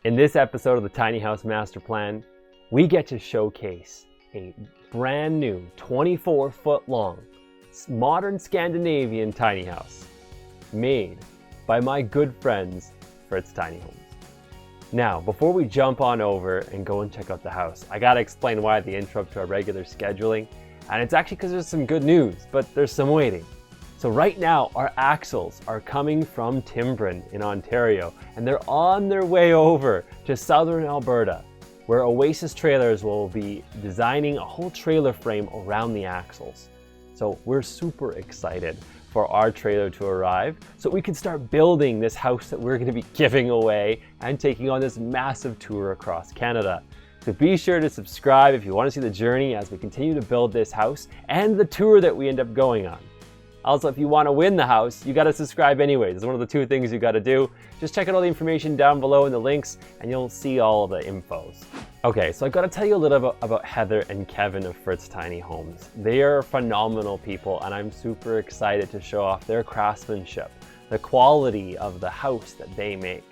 In this episode of the Tiny House Master Plan, we get to showcase a brand new 24-foot long modern Scandinavian tiny house made by my good friends Fritz Tiny Homes. Now, before we jump on over and go and check out the house, I gotta explain why the intro to our regular scheduling, and it's actually because there's some good news, but there's some waiting. So right now, our axles are coming from Timbrin in Ontario, and they're on their way over to southern Alberta, where Oasis Trailers will be designing a whole trailer frame around the axles. So we're super excited for our trailer to arrive so we can start building this house that we're going to be giving away and taking on this massive tour across Canada. So be sure to subscribe if you want to see the journey as we continue to build this house and the tour that we end up going on. Also, if you want to win the house, you got to subscribe anyways. It's one of the two things you got to do. Just check out all the information down below in the links and you'll see all of the infos. Okay, so I got to tell you a little bit about Heather and Kevin of Fritz Tiny Homes. They are phenomenal people and I'm super excited to show off their craftsmanship, the quality of the house that they make.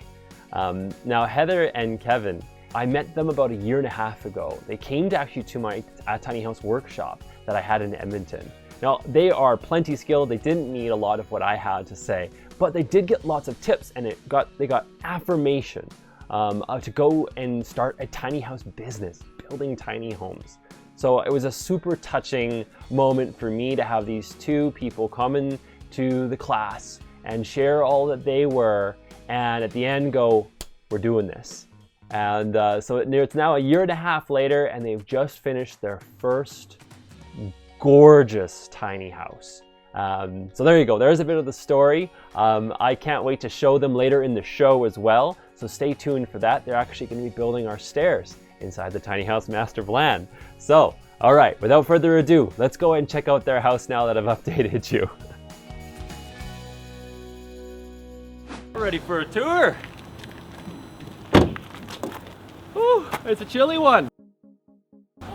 Now, Heather and Kevin, I met them about 1.5 years ago. They came to my tiny house workshop that I had in Edmonton. Now, they are plenty skilled. They didn't need a lot of what I had to say, but they did get lots of tips and they got affirmation to go and start a tiny house business, building tiny homes. So it was a super touching moment for me to have these two people come into the class and share all that they were, and at the end go, we're doing this. And so it's now 1.5 years later, and they've just finished their first gorgeous tiny house. So there you go. There's a bit of the story. I can't wait to show them later in the show as well. So stay tuned for that. They're actually going to be building our stairs inside the Tiny House Master Plan. So, all right, without further ado, let's go ahead and check out their house now that I've updated you. Ready for a tour? Whew, it's a chilly one.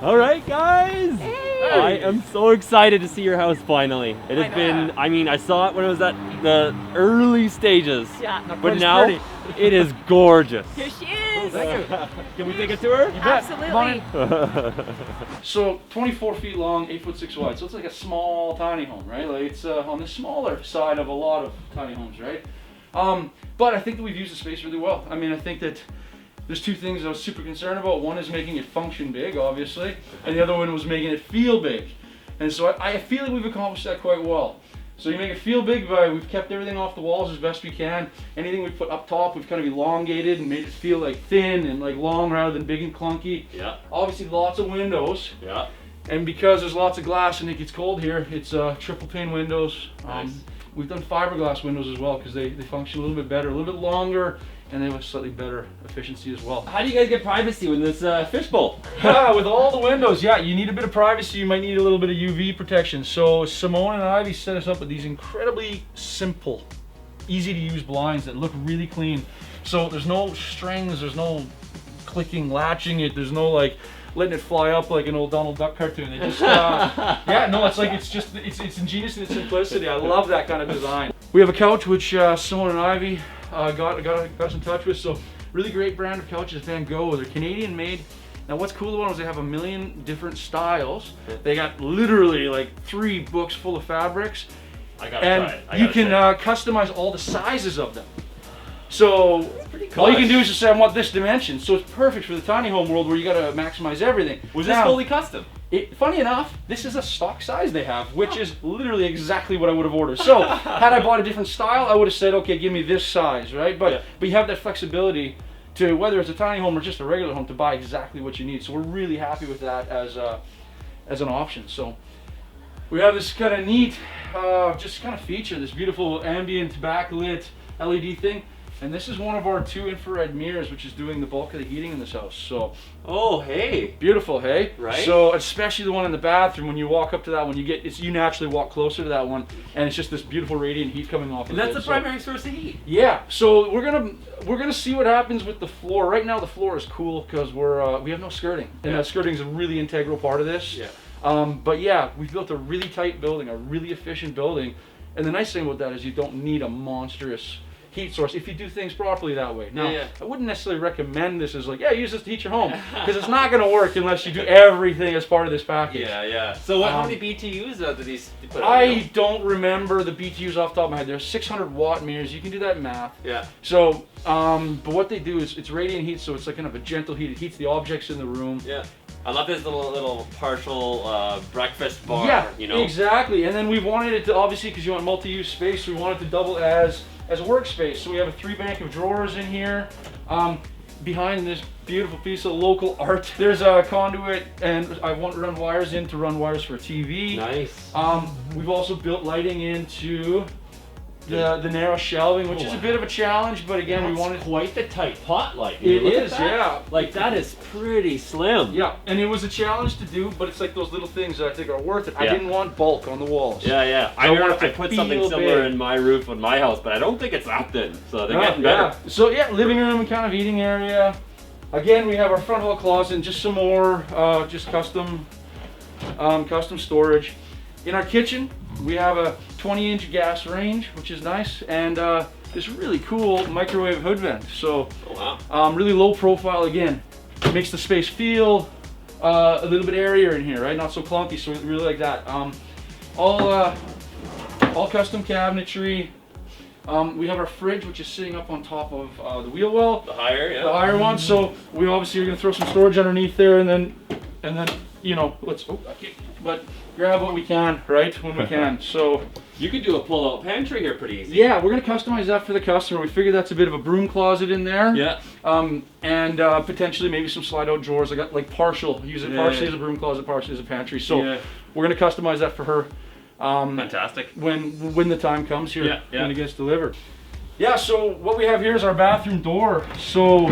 All right, guys. Hey. I am so excited to see your house finally. It has been, I saw it when it was at the early stages. Yeah, but now it is gorgeous. Here she is. Thank you. Can we take a tour? Absolutely. So 24 feet long, 8'6" wide. So it's like a small tiny home, right? Like it's on the smaller side of a lot of tiny homes, right? But I think that we've used the space really well. I think that there's two things I was super concerned about. One is making it function big, obviously, and the other one was making it feel big. And so I feel like we've accomplished that quite well. So you make it feel big by, we've kept everything off the walls as best we can. Anything we put up top, we've kind of elongated and made it feel like thin and like long rather than big and clunky. Yeah. Obviously lots of windows. Yeah. And because there's lots of glass and it gets cold here, it's triple pane windows. Nice. We've done fiberglass windows as well because they function a little bit better, a little bit longer, and they have a slightly better efficiency as well. How do you guys get privacy with this fishbowl? With all the windows, yeah, you need a bit of privacy. You might need a little bit of UV protection. So Simone and Ivy set us up with these incredibly simple, easy to use blinds that look really clean. So there's no strings, there's no clicking, latching it, there's no like letting it fly up like an old Donald Duck cartoon. They just, yeah, no, it's like, it's ingenious in its simplicity. I love that kind of design. We have a couch which Simone and Ivy got us in touch with. So really great brand of couches, Van Gogh. They're Canadian made. Now what's cool about them is they have 1 million different styles. They got literally like 3 books full of fabrics. I gotta try it. You can customize all the sizes of them. So all you can do is just say, I want this dimension. So it's perfect for the tiny home world where you gotta maximize everything. Was this fully custom? Funny enough, this is a stock size they have, which is literally exactly what I would have ordered. So had I bought a different style, I would have said, okay, give me this size, right? But you have that flexibility to, whether it's a tiny home or just a regular home, to buy exactly what you need. So we're really happy with that as an option. So we have this kind of neat, just kind of feature, this beautiful ambient backlit LED thing. And this is one of our 2 infrared mirrors, which is doing the bulk of the heating in this house. So, oh, hey, beautiful, hey? Right. So, especially the one in the bathroom, when you walk up to that one, you naturally walk closer to that one, and it's just this beautiful radiant heat coming off. And that's the primary source of heat. Yeah. So we're gonna see what happens with the floor. Right now, the floor is cool because we have no skirting, and that skirting is a really integral part of this. Yeah. But yeah, we've built a really tight building, a really efficient building, and the nice thing about that is you don't need a monstrous heat source if you do things properly that way. Now, Yeah. I wouldn't necessarily recommend this as like, yeah, use this to heat your home, because it's not going to work unless you do everything as part of this package. Yeah. So how many BTUs do these put out? I don't remember the BTUs off the top of my head. There's 600 watt meters. You can do that math. Yeah. So, but what they do is it's radiant heat, so it's like kind of a gentle heat. It heats the objects in the room. Yeah. I love this little partial breakfast bar. Yeah, You know. exactly. And then we wanted it to, obviously, because you want multi-use space, we wanted to double as a workspace. So we have a 3 bank of drawers in here. Behind this beautiful piece of local art, there's a conduit, and I want to run wires in to run wires for a TV. Nice. We've also built lighting into the narrow shelving, which is a bit of a challenge, but again, we wanted quite the tight pot light. It is, yeah. Like that is pretty slim. Yeah, and it was a challenge to do, but it's like those little things that I think are worth it. I Yeah. didn't want bulk on the walls. Yeah. I want it to I put something feel similar big. in my roof on my house, but I don't think it's that thin. So they're getting better. Yeah. So yeah, living room and kind of eating area. Again, we have our front hall closet and just some more, just custom storage. In our kitchen, we have a 20-inch gas range, which is nice, and this really cool microwave hood vent. So, really low profile again. Makes the space feel a little bit airier in here, right? Not so clunky, so we really like that. All custom cabinetry. We have our fridge, which is sitting up on top of the wheel well. The higher one. So we obviously are going to throw some storage underneath there, and then you know, but grab what we can, right, when we can. So you could do a pull-out pantry here pretty easy. yeah, we're going to customize that for the customer. We figured that's a bit of a broom closet in there. Yeah. And potentially maybe some slide-out drawers. I got like use it partially as a broom closet, partially as a pantry. So we're going to customize that for her. Fantastic. When the time comes here, Yeah. when it gets delivered. Yeah, so what we have here is our bathroom door. So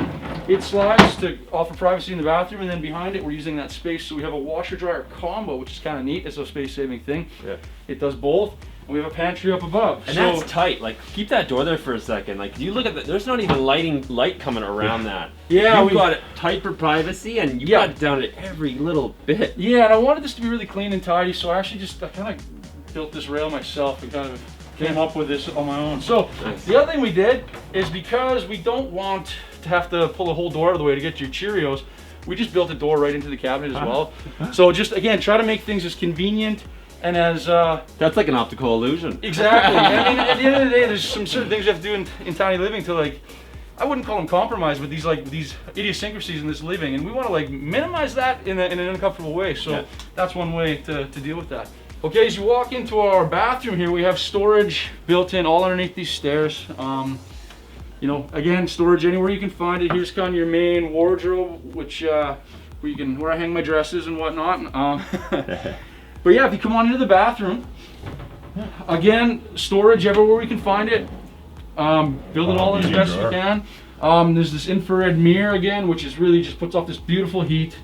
it slides to offer privacy in the bathroom, and then behind it we're using that space. So we have a washer dryer combo, which is kind of neat. It's a space saving thing. Yeah. It does both. And we have a pantry up above. And that's tight. Like, keep that door there for a second. Like, you look at that. There's not even light coming around that. Yeah, you've got it tight for privacy, and you got it down to every little bit. Yeah, and I wanted this to be really clean and tidy, so I actually I kind of built this rail myself and kind of came up with this on my own. So the other thing we did is, because we don't want to have to pull the whole door out of the way to get to your Cheerios, we just built a door right into the cabinet as well. So just, again, try to make things as convenient and as that's like an optical illusion. Exactly. I mean, at the end of the day, there's some certain things you have to do in tiny living to, like, I wouldn't call them compromise, but these idiosyncrasies in this living, and we want to like minimize that in an uncomfortable way. So that's one way to deal with that. Okay, as you walk into our bathroom here, we have storage built in all underneath these stairs. You know, again, storage anywhere you can find it. Here's kind of your main wardrobe, which where I hang my dresses and whatnot. But yeah, if you come on into the bathroom, again, storage everywhere we can find it. Build it all in as best you can. There's this infrared mirror again, which is really just puts off this beautiful heat.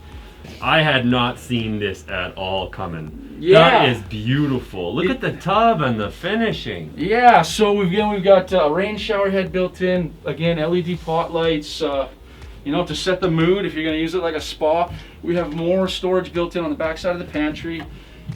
I had not seen this at all coming. Yeah. That is beautiful. Look at the tub and the finishing. Yeah, so we've got a rain shower head built in. Again, LED pot lights, you know, to set the mood if you're going to use it like a spa. We have more storage built in on the back side of the pantry.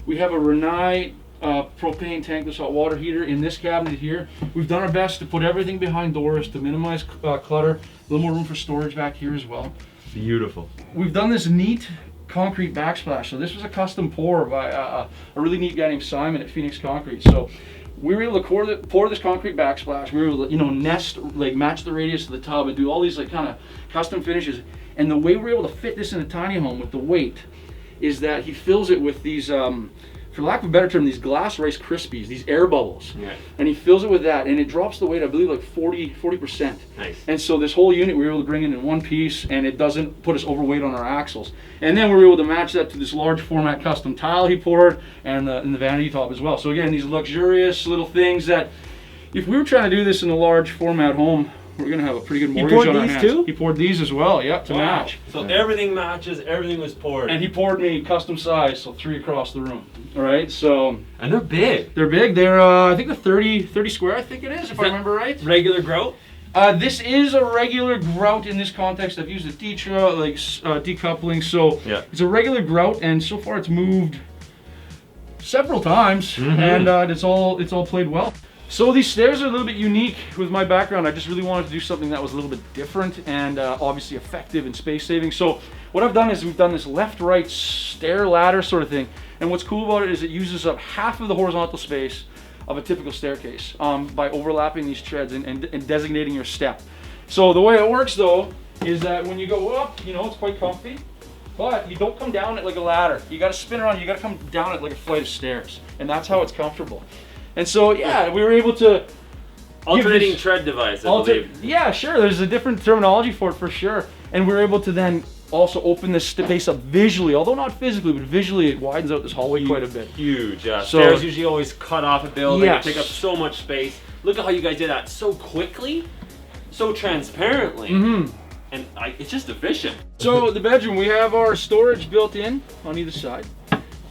We have a Rinnai propane tankless hot water heater in this cabinet here. We've done our best to put everything behind doors to minimize clutter. A little more room for storage back here as well. Beautiful. We've done this neat concrete backsplash. So this was a custom pour by a really neat guy named Simon at Phoenix Concrete. So we were able to pour this concrete backsplash. We were able to, you know, match the radius of the tub and do all these like kind of custom finishes. And the way we were able to fit this in a tiny home with the weight is that he fills it with these, for lack of a better term, these glass Rice Krispies, these air bubbles. Yeah. And he fills it with that, and it drops the weight, I believe, like 40%. Nice. And so this whole unit we were able to bring in one piece, and it doesn't put us overweight on our axles. And then we were able to match that to this large format custom tile he poured, and the vanity top as well. So again, these luxurious little things that, if we were trying to do this in a large format home, we're gonna have a pretty good mortgage on our hands. Too? He poured these as well, yep, to match. So everything matches, everything was poured. And he poured me custom size, so 3 across the room. All right, so. And they're big. They're big. They're, I think, the 30 square, I think it is, if I remember right. Regular grout? This is a regular grout in this context. I've used a Tetra, like decoupling, so it's a regular grout, and so far it's moved several times, and it's all played well. So these stairs are a little bit unique with my background. I just really wanted to do something that was a little bit different and obviously effective and space saving. So what I've done is we've done this left-right stair ladder sort of thing. And what's cool about it is it uses up half of the horizontal space of a typical staircase by overlapping these treads and designating your step. So the way it works though is that when you go up, you know, it's quite comfy, but you don't come down it like a ladder. You got to spin around, you got to come down it like a flight of stairs, and that's how it's comfortable. And so yeah, we were able to alternating tread device, I believe. Yeah, sure. There's a different terminology for it for sure. And we were able to then also open this space up visually, although not physically, but visually it widens out this hallway quite a bit. Huge. So, stairs usually always cut off a building. Yes. They take up so much space. Look at how you guys did that so quickly, so transparently, and it's just efficient. So the bedroom, we have our storage built in on either side.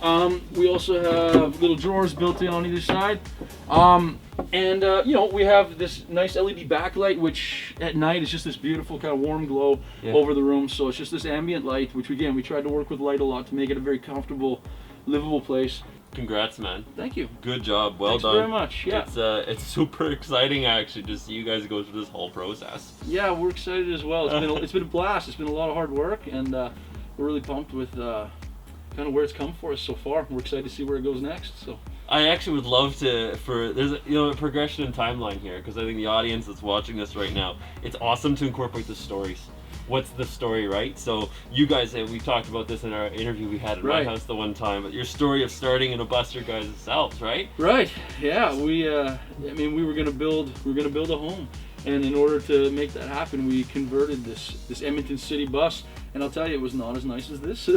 We also have little drawers built in on either side. You know, we have this nice LED backlight, which at night is just this beautiful kind of warm glow over the room. So it's just this ambient light, which again, we tried to work with light a lot to make it a very comfortable, livable place. Congrats, man. Thank you. Good job. Well Thanks done. very much. Yeah. It's super exciting actually to see you guys go through this whole process. Yeah, we're excited as well. It's been a blast. It's been a lot of hard work, and we're really pumped with kind of where it's come for us so far. We're excited to see where it goes next. So I actually would love to, there's a progression and timeline here, because I think the audience that's watching this right now, it's awesome to incorporate the stories. What's the story, right? So you guys, we talked about this in our interview we had at my house the one time, but your story of starting in a bust your guys' selves, right? Right. Yeah. We were gonna build a home, and in order to make that happen, we converted this Edmonton City bus. And I'll tell you, it was not as nice as this.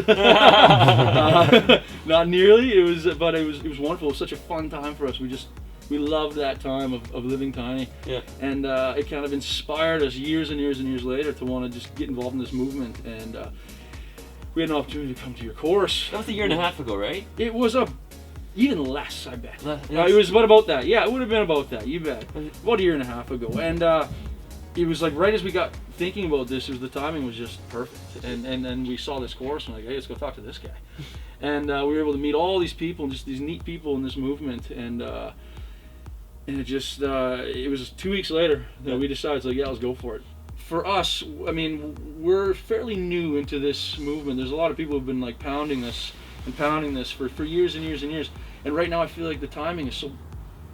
Not nearly. But it was wonderful. It was such a fun time for us. We loved that time of living tiny. Yeah. And it kind of inspired us years and years and years later to want to just get involved in this movement. And we had an opportunity to come to your course. That was a year and a half ago, right? It was even less, I bet. It was about that. Yeah, it would have been about that. You bet. About a year and a half ago. And it was like right as we got thinking about this, the timing was just perfect. And we saw this course and like, hey, let's go talk to this guy. And we were able to meet all these people, just these neat people in this movement. And it just, it was 2 weeks later that we decided, like, yeah, let's go for it. For us, I mean, we're fairly new into this movement. There's a lot of people who've been like pounding this for years and years and years. And right now I feel like the timing is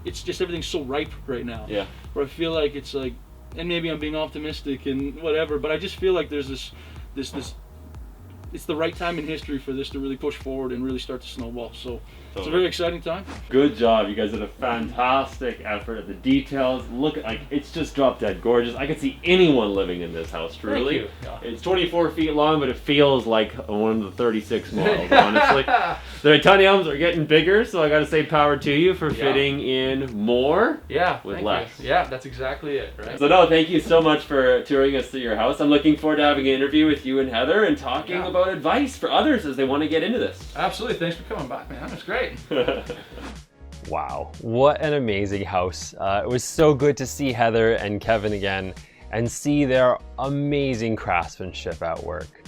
it's just everything's so ripe right now. Yeah. Where I feel like it's like, and maybe I'm being optimistic and whatever, but I just feel like there's this it's the right time in history for this to really push forward and really start to snowball. So it's a very exciting time. Good job. You guys did a fantastic effort at the details. Look, like, it's just drop dead gorgeous. I could see anyone living in this house, truly. Thank you. Yeah. It's 24 feet long, but it feels like one of the 36 models, honestly. The tiny homes are getting bigger, so I got to say power to you for fitting in more with less. Yeah, that's exactly it, right? So no, thank you so much for touring us through your house. I'm looking forward to having an interview with you and Heather and talking about advice for others as they want to get into this. Absolutely. Thanks for coming back, man. That's great. Wow, what an amazing house. It was so good to see Heather and Kevin again and see their amazing craftsmanship at work.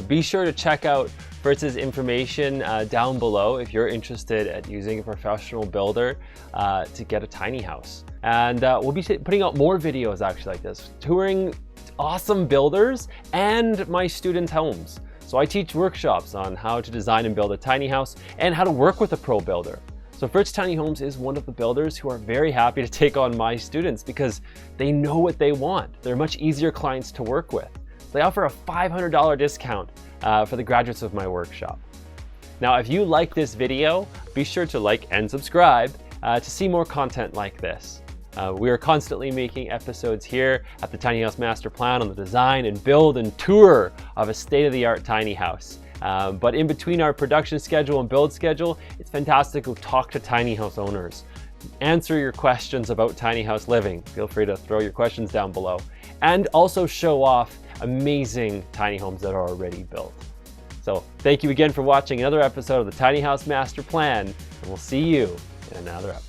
Be sure to check out Fritz's information down below if you're interested at using a professional builder to get a tiny house. And we'll be putting out more videos actually like this, touring awesome builders and my students' homes. So I teach workshops on how to design and build a tiny house and how to work with a pro builder. So Fritz Tiny Homes is one of the builders who are very happy to take on my students because they know what they want. They're much easier clients to work with. They offer a $500 discount for the graduates of my workshop. Now, if you like this video, be sure to like and subscribe to see more content like this. We are constantly making episodes here at the Tiny House Master Plan on the design and build and tour of a state-of-the-art tiny house. But in between our production schedule and build schedule, it's fantastic to talk to tiny house owners, answer your questions about tiny house living. Feel free to throw your questions down below, and also show off amazing tiny homes that are already built. So thank you again for watching another episode of the Tiny House Master Plan, and we'll see you in another episode.